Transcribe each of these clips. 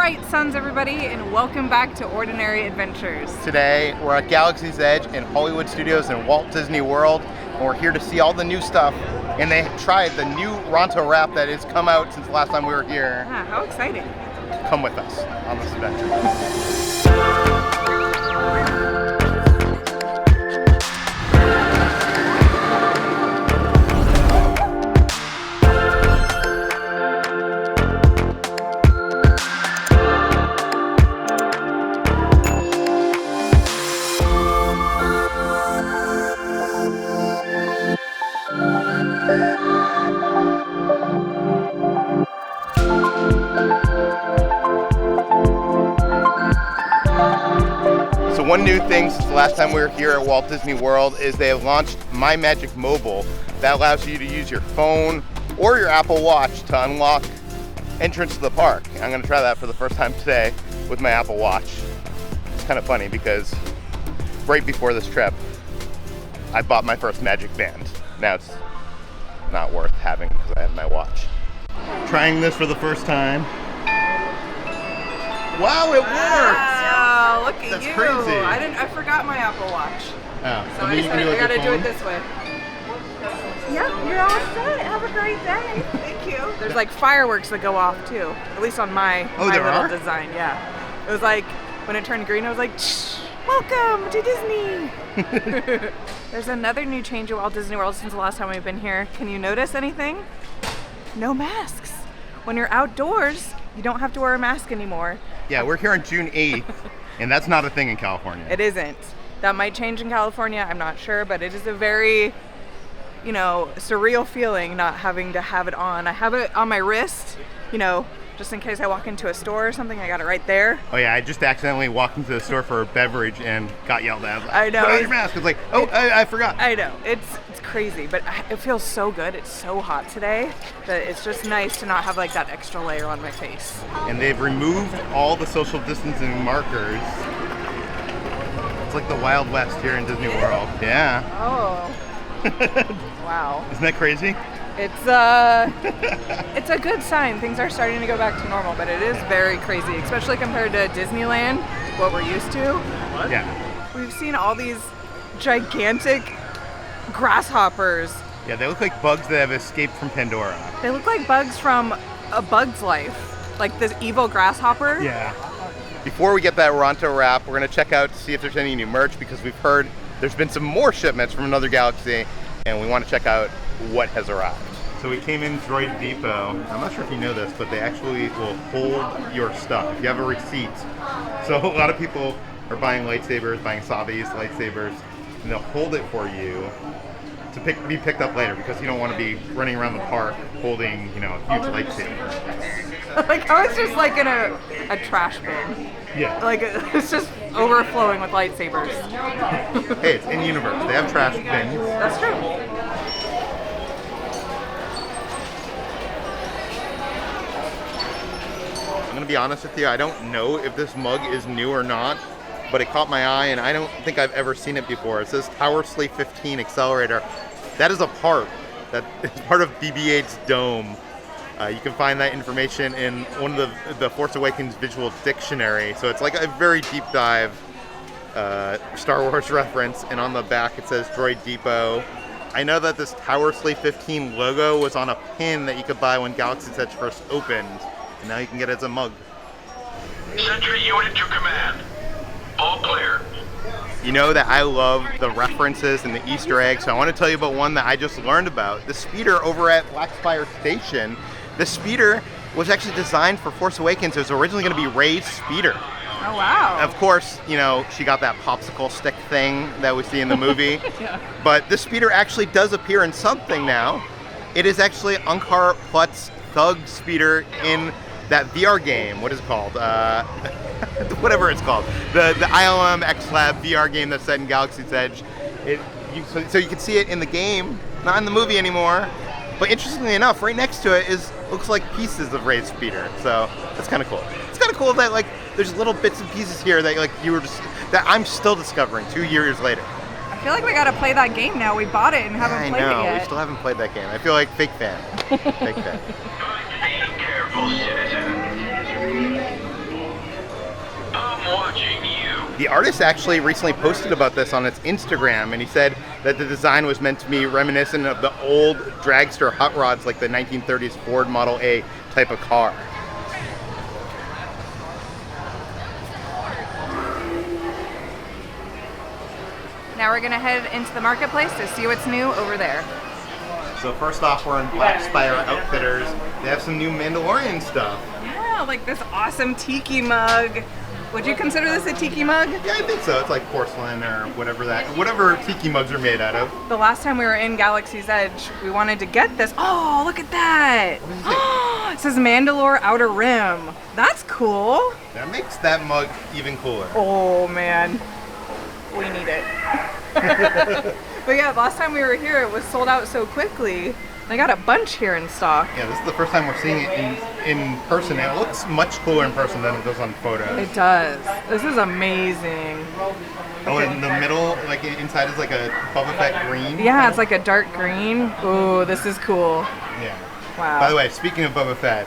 right, Sons, everybody, and welcome back to Ordinary Adventures. Today, we're at Galaxy's Edge in Hollywood Studios in Walt Disney World, and we're here to see all the new stuff. And they tried the new Ronto Wrap that has come out since the last time we were here. Ah, how exciting. Come with us on this adventure. One new thing since the last time we were here at Walt Disney World is they have launched My Magic Mobile. That allows you to use your phone or your Apple Watch to unlock entrance to the park. I'm going to try that for the first time today with my Apple Watch. It's kind of funny because right before this trip, I bought my first Magic Band. Now it's not worth having because I have my watch. Trying this for the first time. Wow, it worked! Wow, look at That's you. crazy. I forgot my Apple Watch. Oh, So I gotta do it this way. Yep, you're all set. Have a great day. Thank you. There's like fireworks that go off too. At least on my little design, yeah. It was like, when it turned green, I was like, shh, welcome to Disney. There's another new change at Walt Disney World since the last time we've been here. Can you notice anything? No masks. When you're outdoors, you don't have to wear a mask anymore. Yeah, we're here on June 8th, and that's not a thing in California. It isn't. That might change in California, I'm not sure, but it is a very, surreal feeling not having to have it on. I have it on my wrist, just in case I walk into a store or something, I got it right there. Oh yeah, I just accidentally walked into the store for a beverage and got yelled at. I know. Put on your mask. It's like, I forgot. I know. It's crazy, but it feels so good. It's so hot today that it's just nice to not have like that extra layer on my face. And they've removed all the social distancing markers. It's like the Wild West here in Disney World. Yeah. Oh. Wow. Isn't that crazy? It's a good sign. Things are starting to go back to normal, but it is very crazy, especially compared to Disneyland, what we're used to. Yeah. We've seen all these gigantic grasshoppers. Yeah, they look like bugs that have escaped from Pandora. They look like bugs from A Bug's Life, like this evil grasshopper. Yeah. Before we get that Ronto Wrap, we're going to check out to see if there's any new merch because we've heard there's been some more shipments from another galaxy, and we want to check out what has arrived. So we came in Droid Depot. I'm not sure if you know this, but they actually will hold your stuff. You have a receipt. So a lot of people are buying lightsabers, buying Savi's lightsabers, and they'll hold it for you to be picked up later because you don't want to be running around the park holding, a huge lightsaber. Like I was just like in a trash bin. Yeah. Like it's just overflowing with lightsabers. Hey, it's in universe. They have trash bins. That's true. I'm gonna be honest with you, I don't know if this mug is new or not, but it caught my eye and I don't think I've ever seen it before. It says Tower Slate 15 Accelerator. That is a part. That is part of BB-8's dome. You can find that information in one of the Force Awakens visual dictionary. So it's like a very deep dive Star Wars reference. And on the back it says Droid Depot. I know that this Tower Slate 15 logo was on a pin that you could buy when Galaxy's Edge first opened. And now you can get it as a mug. Sentry unit to command. All clear. You know that I love the references and the Easter eggs, so I want to tell you about one that I just learned about. The speeder over at Black Spire Station. The speeder was actually designed for Force Awakens. It was originally going to be Rey's speeder. Oh, wow. Of course, she got that popsicle stick thing that we see in the movie. Yeah. But the speeder actually does appear in something now. It is actually Unkar Plutt's Thug speeder in that VR game. What is it called? Whatever it's called. The ILM X Lab VR game that's set in Galaxy's Edge. So you can see it in the game, not in the movie anymore. But interestingly enough, right next to it looks like pieces of Rey's speeder. So that's kind of cool. It's kind of cool that there's little bits and pieces here that that I'm still discovering 2 years later. I feel like we gotta play that game now. We bought it and haven't played it yet. We still haven't played that game. I feel like fake fan. Fake fan. Be careful, citizen. The artist actually recently posted about this on its Instagram, and he said that the design was meant to be reminiscent of the old dragster hot rods, like the 1930s Ford Model A type of car. Now we're gonna head into the marketplace to see what's new over there. So first off, we're in Black Spire Outfitters. They have some new Mandalorian stuff. Yeah, like this awesome tiki mug. Would you consider this a tiki mug? Yeah, I think so. It's like porcelain or whatever tiki mugs are made out of. The last time we were in Galaxy's Edge, we wanted to get this. Oh, look at that! It says Mandalore Outer Rim. That's cool. That makes that mug even cooler. Oh man, we need it. But yeah, last time we were here, it was sold out so quickly. I got a bunch here in stock. Yeah, this is the first time we're seeing it in person. It looks much cooler in person than it does on photos. It does. This is amazing. Oh, in the middle, like inside is like a Boba Fett green. Yeah, it's like a dark green. Ooh, this is cool. Yeah. Wow. By the way, speaking of Boba Fett,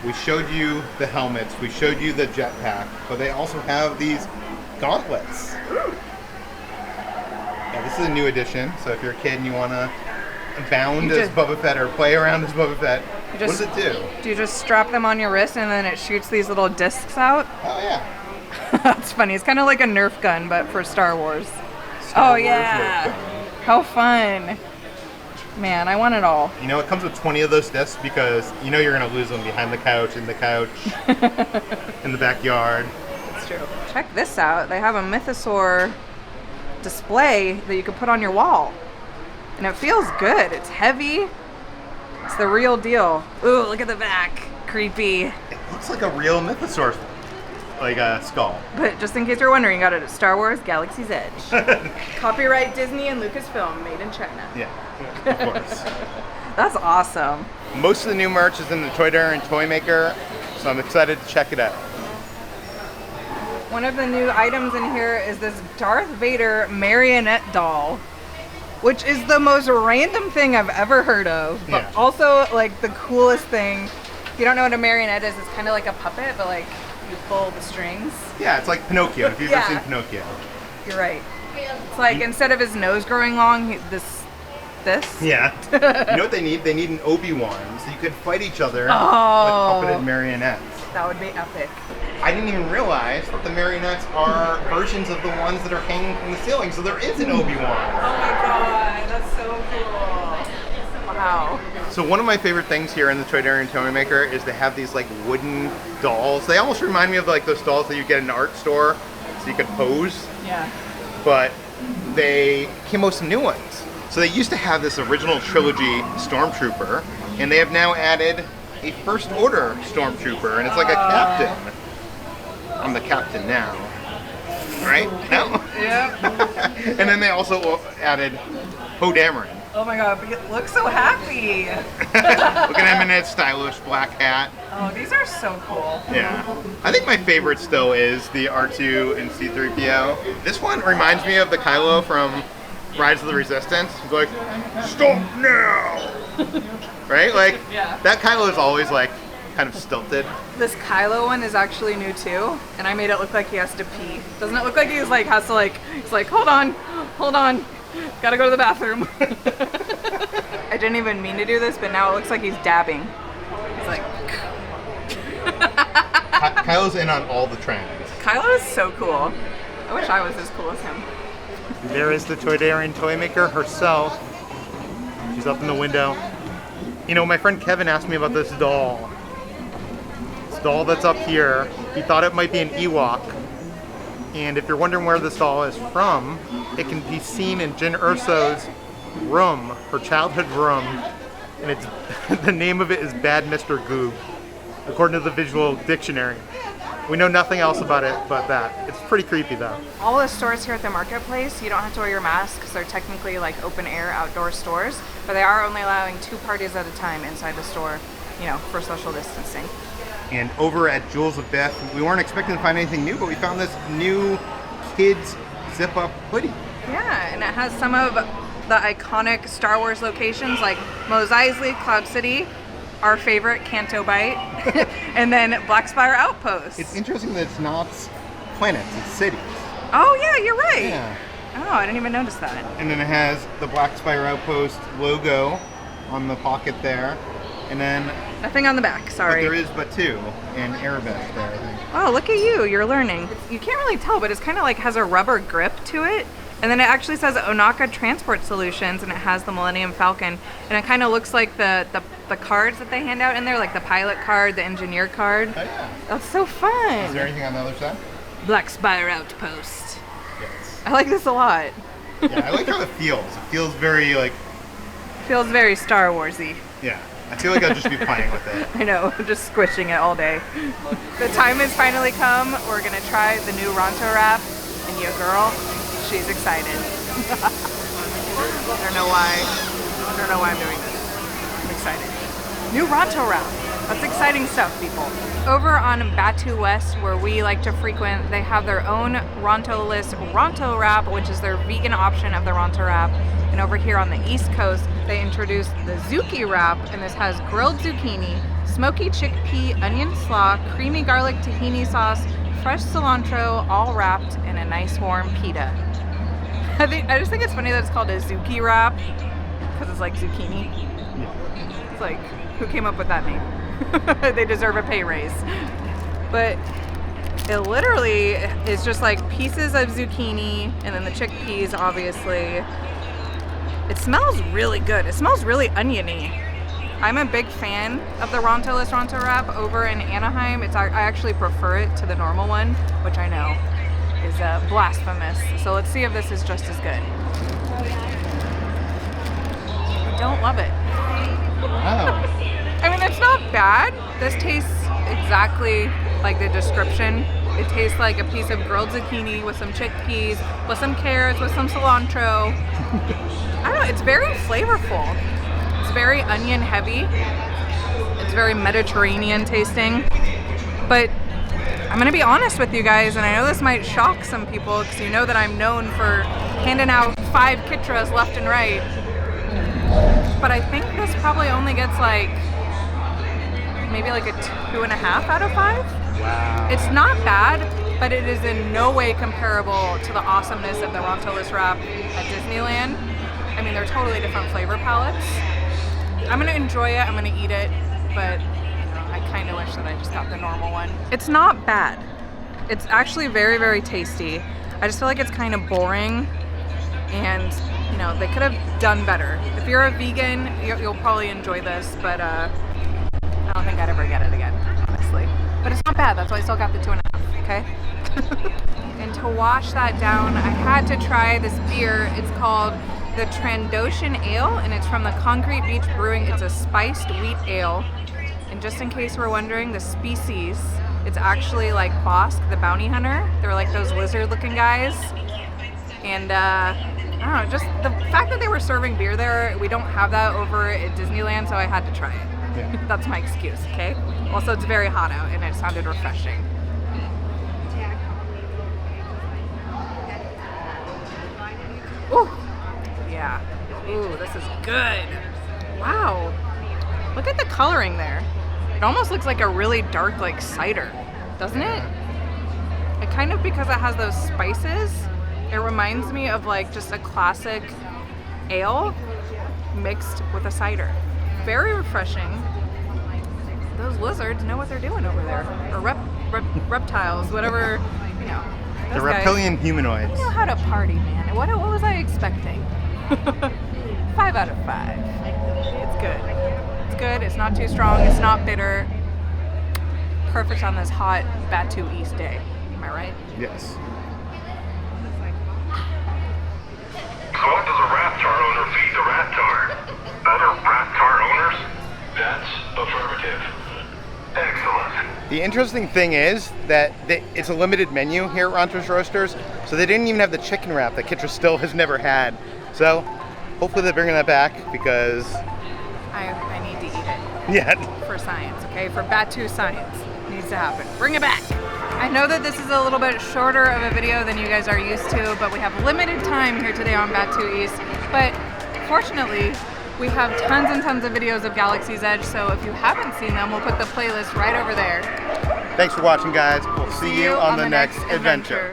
we showed you the helmets, we showed you the jetpack, but they also have these gauntlets. Yeah, this is a new edition, so if you're a kid and you want to bound as Boba Fett or play around as Boba Fett, what does it do? Do you just strap them on your wrist and then it shoots these little discs out? Oh, yeah. That's funny. It's kind of like a Nerf gun, but for Star Wars. Star Wars yeah. Nerf gun. How fun. Man, I want it all. You know, it comes with 20 of those discs because you know you're going to lose them behind the couch, in the couch, in the backyard. That's true. Check this out. They have a Mythosaur display that you can put on your wall. And it feels good. It's heavy. It's the real deal. Ooh, look at the back. Creepy. It looks like a real Mythosaur, like a skull. But just in case you're wondering, got it at Star Wars Galaxy's Edge. Copyright Disney and Lucasfilm, made in China. Yeah, of course. That's awesome. Most of the new merch is in the Toydarian Toymaker, so I'm excited to check it out. One of the new items in here is this Darth Vader marionette doll, which is the most random thing I've ever heard of, but also like the coolest thing. If you don't know what a marionette is, it's kind of like a puppet, but like you pull the strings. Yeah, it's like Pinocchio, if you've ever seen Pinocchio. You're right. It's like instead of his nose growing long, this. Yeah. You know what they need? They need an Obi-Wan, so you could fight each other with puppeted marionettes. That would be epic. I didn't even realize that the marionettes are versions of the ones that are hanging from the ceiling, so there is an Obi-Wan. Oh my god, that's so cool. Wow. So one of my favorite things here in the Toydarian Toymaker is they have these like wooden dolls. They almost remind me of like those dolls that you get in an art store, so you could pose. Yeah. But they came out with some new ones. So they used to have this original trilogy Stormtrooper, and they have now added a First Order Stormtrooper, and it's like a captain. I'm the captain now. Right? No? Yep. And then they also added Poe Dameron. Oh my god, he looks so happy. Look at him in his stylish black hat. Oh, these are so cool. Yeah. I think my favorite still is the R2 and C-3PO. This one reminds me of the Kylo from Rise of the Resistance. He's like, stop now! Right? Like, that Kylo is always like kind of stilted. This Kylo one is actually new too, and I made it look like he has to pee. Doesn't it look like he's like has to like he's like hold on, gotta go to the bathroom. I didn't even mean to do this, but now it looks like he's dabbing. He's like. Kylo's in on all the trends. Kylo is so cool. I wish I was as cool as him. There is the Toydarian Toymaker herself. She's up in the window. You know, my friend Kevin asked me about this doll. This doll that's up here. He thought it might be an Ewok. And if you're wondering where this doll is from, it can be seen in Jyn Erso's room, her childhood room. And it's the name of it is Bad Mr. Goob, according to the Visual Dictionary. We know nothing else about it but that. It's pretty creepy though. All the stores here at the marketplace, you don't have to wear your mask because they're technically like open air outdoor stores, but they are only allowing 2 parties at a time inside the store, you know, for social distancing. And over at Jewels of Bith, we weren't expecting to find anything new, but we found this new kids zip-up hoodie. Yeah, and it has some of the iconic Star Wars locations like Mos Eisley, Cloud City, our favorite Canto Bight, and then Black Spire Outpost. It's interesting that it's not planets, it's cities. Oh yeah, you're right. Yeah. Oh, I didn't even notice that. And then it has the Black Spire Outpost logo on the pocket there. And then... Nothing on the back, sorry. But there is but two in Arabic there, I think. Oh, look at you, you're learning. You can't really tell, but it's kind of like has a rubber grip to it. And then it actually says Onaka Transport Solutions, and it has the Millennium Falcon. And it kind of looks like the cards that they hand out in there, like the pilot card, the engineer card. Oh, yeah. That's so fun. Is there anything on the other side? Black Spire Outpost. Yes. I like this a lot. Yeah, I like how it feels. It feels very, like... Feels very Star Warsy. Yeah. I feel like I'll just be playing with it. I know, just squishing it all day. The time has finally come. We're gonna try the new Ronto Wrap, and your girl, she's excited. I don't know why I'm doing this. I'm excited. New Ronto Wrap. That's exciting stuff, people. Over on Batu West, where we like to frequent, they have their own Ronto-less Ronto Wrap, which is their vegan option of the Ronto Wrap. And over here on the East Coast, they introduced the Zuchii Wrap, and this has grilled zucchini, smoky chickpea, onion slaw, creamy garlic tahini sauce, fresh cilantro, all wrapped in a nice warm pita. I just think it's funny that it's called a Zuchii Wrap, because it's like zucchini. It's like, who came up with that name? They deserve a pay raise. But it literally is just like pieces of zucchini, and then the chickpeas, obviously. It smells really good. It smells really oniony. I'm a big fan of the Ronto-less Ronto Wrap over in Anaheim. I actually prefer it to the normal one, which I know is blasphemous. So let's see if this is just as good. I don't love it. Oh. I mean, it's not bad. This tastes exactly like the description. It tastes like a piece of grilled zucchini with some chickpeas, with some carrots, with some cilantro. I don't know, it's very flavorful. It's very onion heavy. It's very Mediterranean tasting. But I'm gonna be honest with you guys, and I know this might shock some people because you know that I'm known for handing out 5 Kitras left and right. But I think this probably only gets like, maybe like a 2.5 out of 5. Wow. It's not bad, but it is in no way comparable to the awesomeness of the Ronto-less Wrap at Disneyland. I mean, they're totally different flavor palettes. I'm gonna enjoy it, I'm gonna eat it, but I kind of wish that I just got the normal one. It's not bad. It's actually very, very tasty. I just feel like it's kind of boring, and you know, they could have done better. If you're a vegan, you'll probably enjoy this, but I don't think I'd ever get it again, honestly. But it's not bad, that's why I still got the 2.5, okay? And to wash that down, I had to try this beer. It's called the Trandoshan Ale, and it's from the Concrete Beach Brewing. It's a spiced wheat ale. And just in case we're wondering, the species, it's actually like Bosk, the bounty hunter. They're like those lizard-looking guys. And I don't know, just the fact that they were serving beer there, we don't have that over at Disneyland, so I had to try it. Yeah. That's my excuse, okay? Also, it's very hot out, and it sounded refreshing. Ooh, yeah. Ooh, this is good. Wow. Look at the coloring there. It almost looks like a really dark, like, cider, doesn't it? It kind of, because it has those spices, it reminds me of, like, just a classic ale mixed with a cider. Very refreshing. Those lizards know what they're doing over there. Or reptiles, whatever, you know. The reptilian humanoids. They know how to party, man. What was I expecting? 5 out of 5. It's good. It's good. It's not too strong. It's not bitter. Perfect on this hot Batu East day. Am I right? Yes. So what does a Raptor owner feed the Raptor? Other Raptor owners? That's affirmative. Excellent. The interesting thing is that it's a limited menu here at Ronto Roasters, so they didn't even have the chicken wrap that Kitra still has never had. So hopefully they're bringing that back, because I need to eat it. Yeah. For science, okay? For Batu science. It needs to happen. Bring it back. I know that this is a little bit shorter of a video than you guys are used to, but we have limited time here today on Batu East. But fortunately, we have tons and tons of videos of Galaxy's Edge, so if you haven't seen them, we'll put the playlist right over there. Thanks for watching, guys. We'll see you on the next adventure.